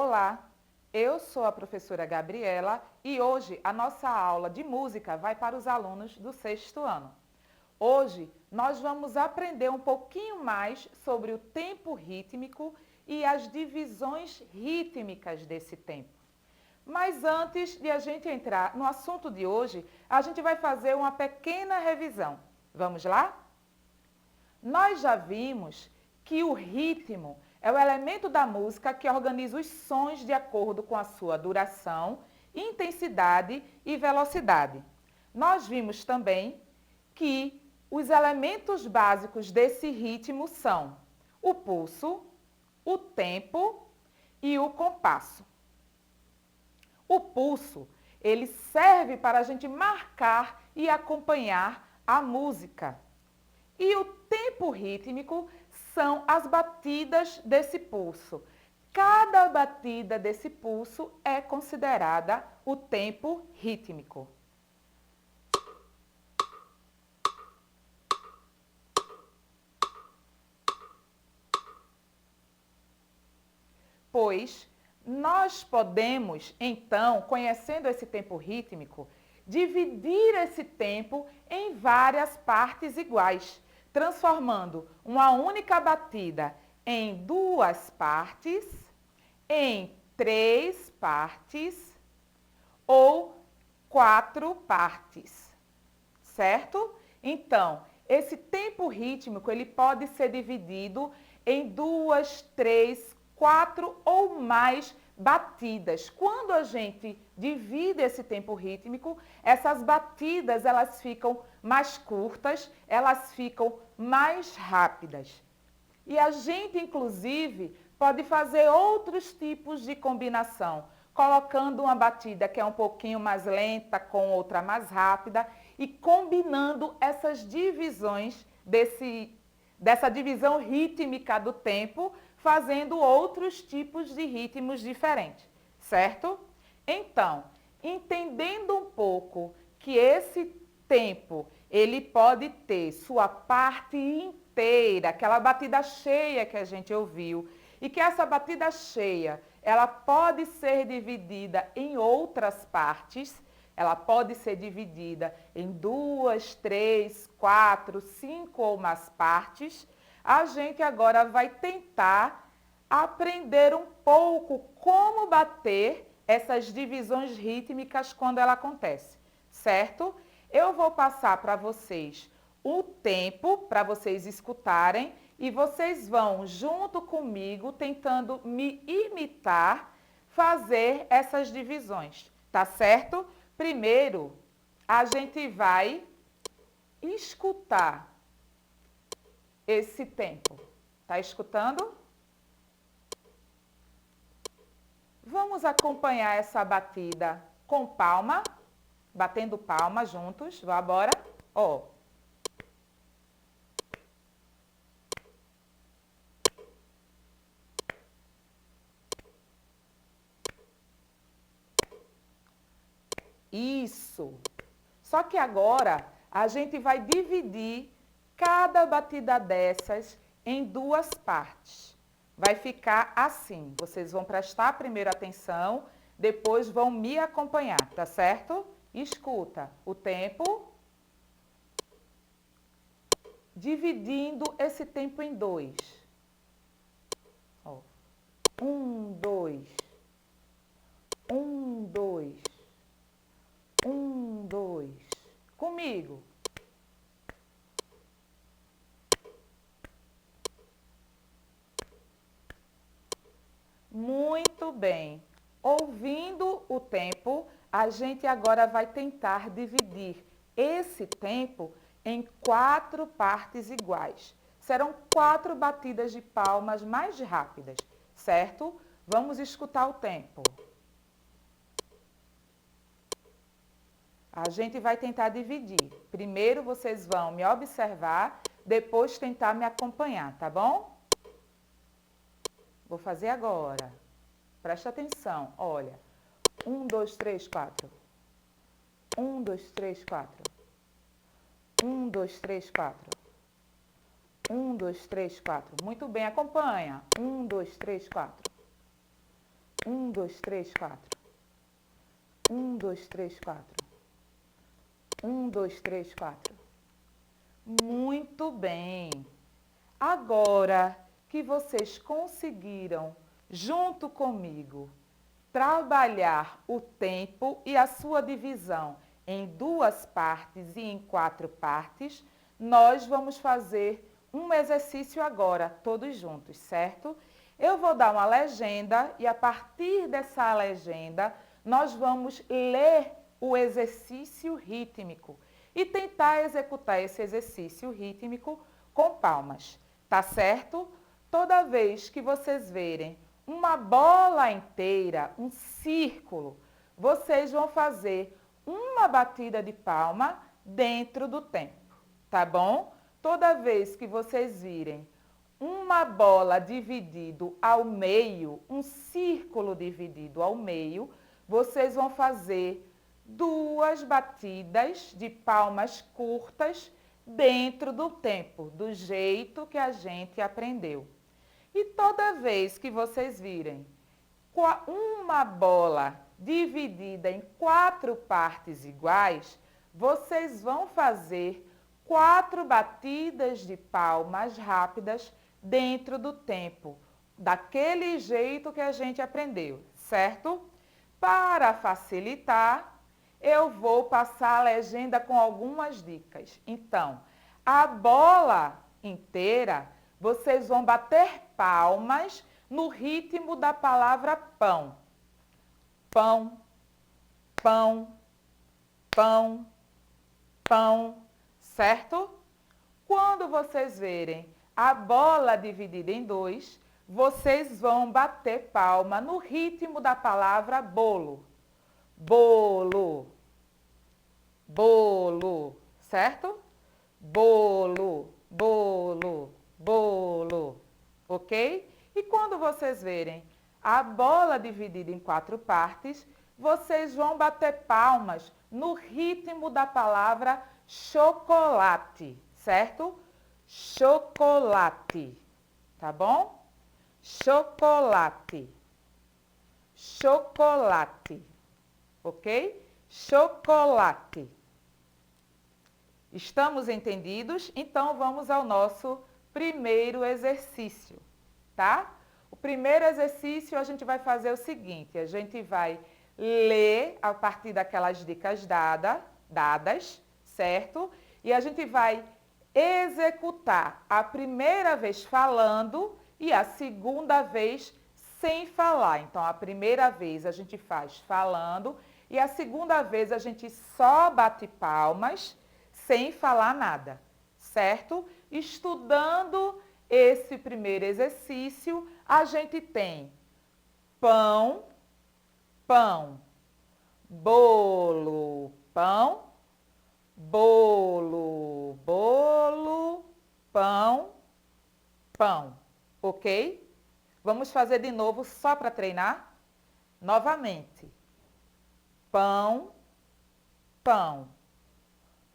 Olá, eu sou a professora Gabriela e hoje a nossa aula de música vai para os alunos do sexto ano. Hoje nós vamos aprender um pouquinho mais sobre o tempo rítmico e as divisões rítmicas desse tempo. Mas antes de a gente entrar no assunto de hoje, a gente vai fazer uma pequena revisão. Vamos lá? Nós já vimos que o ritmo é o elemento da música que organiza os sons de acordo com a sua duração, intensidade e velocidade. Nós vimos também que os elementos básicos desse ritmo são o pulso, o tempo e o compasso. O pulso, ele serve para a gente marcar e acompanhar a música. E o tempo rítmico são as batidas desse pulso. Cada batida desse pulso é considerada o tempo rítmico. Pois nós podemos, então, conhecendo esse tempo rítmico, dividir esse tempo em várias partes iguais, transformando uma única batida em duas partes, em três partes ou quatro partes, certo? Então, esse tempo rítmico ele pode ser dividido em duas, três, quatro ou mais batidas. Quando a gente divide esse tempo rítmico, essas batidas elas ficam mais curtas, elas ficam mais rápidas. E a gente, inclusive, pode fazer outros tipos de combinação, colocando uma batida que é um pouquinho mais lenta com outra mais rápida e combinando essas divisões dessa divisão rítmica do tempo, fazendo outros tipos de ritmos diferentes, certo? Então, entendendo um pouco que esse tempo, ele pode ter sua parte inteira, aquela batida cheia que a gente ouviu, e que essa batida cheia, ela pode ser dividida em outras partes, ela pode ser dividida em duas, três, quatro, cinco ou mais partes. A gente agora vai tentar aprender um pouco como bater essas divisões rítmicas quando ela acontece, certo? Eu vou passar para vocês o tempo para vocês escutarem e vocês vão junto comigo tentando me imitar fazer essas divisões, tá certo? Primeiro, a gente vai escutar esse tempo. Tá escutando? Vamos acompanhar essa batida com palma, batendo palma juntos. Vamos embora? Ó. Isso. Só que agora a gente vai dividir cada batida dessas em duas partes. Vai ficar assim. Vocês vão prestar primeiro atenção, depois vão me acompanhar, tá certo? Escuta o tempo. Dividindo esse tempo em dois. Ó. 1, 2. 1, 2. 1, 2. Comigo. Muito bem. Ouvindo o tempo, a gente agora vai tentar dividir esse tempo em quatro partes iguais. Serão quatro batidas de palmas mais rápidas, certo? Vamos escutar o tempo. A gente vai tentar dividir. Primeiro vocês vão me observar, depois tentar me acompanhar, tá bom? Vou fazer agora. Presta atenção, olha. 1, 2, 3, 4. 1, 2, 3, 4. 1, 2, 3, 4. 1, 2, 3, 4. Muito bem, acompanha. 1, 2, 3, 4. 1, 2, 3, 4. 1, 2, 3, 4. 1, 2, 3, 4. Muito bem. Agora que vocês conseguiram, junto comigo, trabalhar o tempo e a sua divisão em 2 partes e em 4 partes, nós vamos fazer um exercício agora, todos juntos, certo? Eu vou dar uma legenda e a partir dessa legenda, nós vamos ler o exercício rítmico e tentar executar esse exercício rítmico com palmas, tá certo? Toda vez que vocês verem uma bola inteira, um círculo, vocês vão fazer uma batida de palma dentro do tempo, tá bom? Toda vez que vocês virem uma bola dividido ao meio, um círculo dividido ao meio, vocês vão fazer 2 batidas de palmas curtas dentro do tempo, do jeito que a gente aprendeu. E toda vez que vocês virem uma bola dividida em 4 partes iguais, vocês vão fazer 4 batidas de palmas rápidas dentro do tempo, daquele jeito que a gente aprendeu, certo? Para facilitar, eu vou passar a legenda com algumas dicas. Então, a bola inteira, vocês vão bater palmas no ritmo da palavra pão. Pão, pão, pão, pão, certo? Quando vocês verem a bola dividida em 2, vocês vão bater palma no ritmo da palavra bolo. Bolo, bolo, certo? Bolo, bolo, bolo, ok? E quando vocês verem a bola dividida em 4 partes, vocês vão bater palmas no ritmo da palavra chocolate, certo? Chocolate, tá bom? Chocolate, chocolate, ok? Chocolate. Estamos entendidos? Então, vamos ao nosso primeiro exercício, tá? O primeiro exercício a gente vai fazer o seguinte, a gente vai ler a partir daquelas dicas dadas, certo? E a gente vai executar a primeira vez falando e a segunda vez sem falar. Então, a primeira vez a gente faz falando e a segunda vez a gente só bate palmas sem falar nada, certo? Estudando esse primeiro exercício, a gente tem pão, pão, bolo, pão, bolo, bolo, pão, pão, ok? Vamos fazer de novo só para treinar? Novamente. Pão, pão,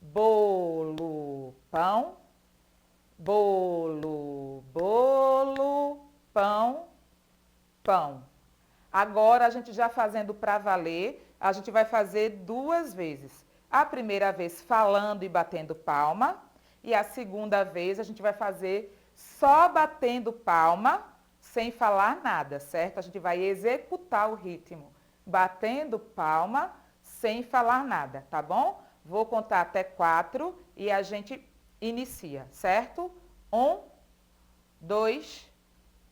bolo, pão, bolo, bolo, pão, pão. Agora, a gente já fazendo para valer, a gente vai fazer 2 vezes. A primeira vez falando e batendo palma, e a segunda vez a gente vai fazer só batendo palma, sem falar nada, certo? A gente vai executar o ritmo, batendo palma, sem falar nada, tá bom? Vou contar até 4 e a gente inicia, certo? 1, 2,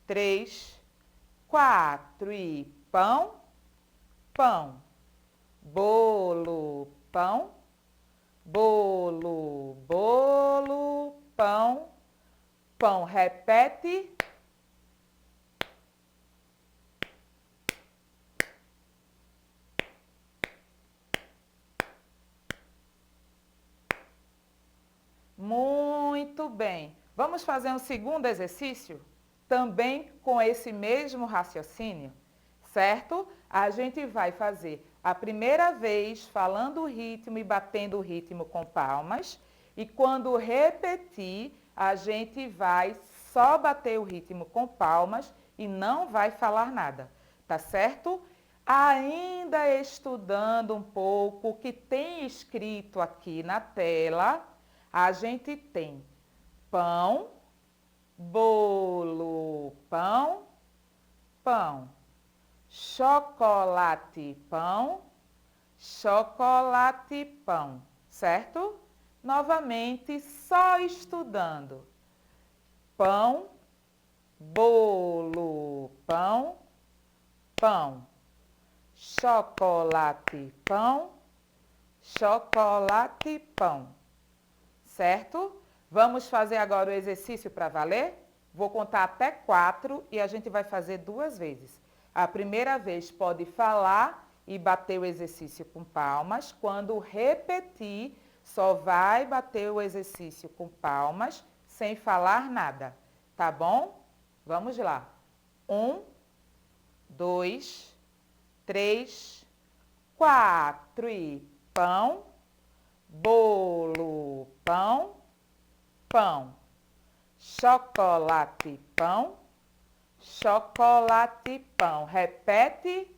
3, 4 e pão, pão, bolo, pão, bolo, bolo, pão, pão. Repete. Muito bem. Vamos fazer um segundo exercício? Também com esse mesmo raciocínio, certo? A gente vai fazer a primeira vez falando o ritmo e batendo o ritmo com palmas. E quando repetir, a gente vai só bater o ritmo com palmas e não vai falar nada. tá certo? Ainda estudando um pouco o que tem escrito aqui na tela, a gente tem pão, bolo, pão, pão, chocolate, pão, chocolate, pão, certo? Novamente, só estudando. Pão, bolo, pão, pão, chocolate, pão, chocolate, pão, certo? Vamos fazer agora o exercício para valer? Vou contar até 4 e a gente vai fazer 2 vezes. A primeira vez pode falar e bater o exercício com palmas. Quando repetir, só vai bater o exercício com palmas, sem falar nada, tá bom? Vamos lá. 1, 2, 3, 4 e pão, bolo, pão, pão, chocolate, pão, chocolate, pão. Repete.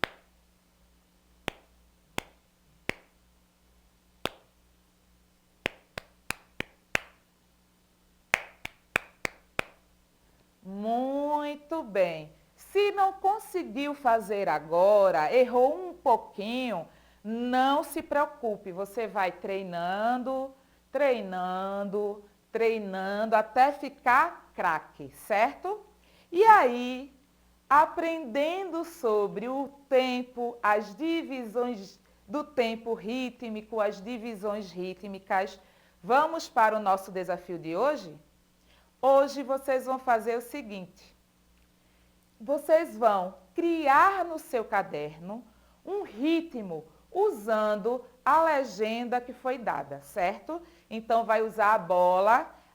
Muito bem. Se não conseguiu fazer agora, errou um pouquinho, não se preocupe. Você vai treinando, treinando, treinando até ficar craque, certo? E aí, aprendendo sobre o tempo, as divisões do tempo rítmico, as divisões rítmicas, vamos para o nosso desafio de hoje? Hoje vocês vão fazer o seguinte: vocês vão criar no seu caderno um ritmo usando a legenda que foi dada, certo? Então, vai usar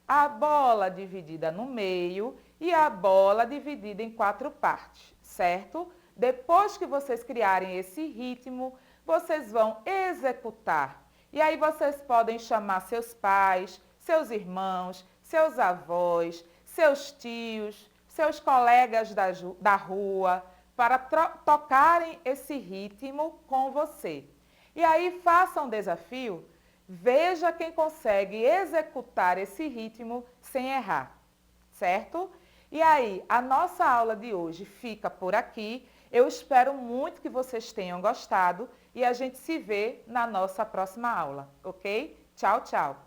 a bola dividida no meio e a bola dividida em 4 partes, certo? Depois que vocês criarem esse ritmo, vocês vão executar. E aí vocês podem chamar seus pais, seus irmãos, seus avós, seus tios, seus colegas da rua, para tocarem esse ritmo com você. E aí faça um desafio, veja quem consegue executar esse ritmo sem errar, certo? E aí, a nossa aula de hoje fica por aqui. Eu espero muito que vocês tenham gostado e a gente se vê na nossa próxima aula, ok? Tchau, tchau!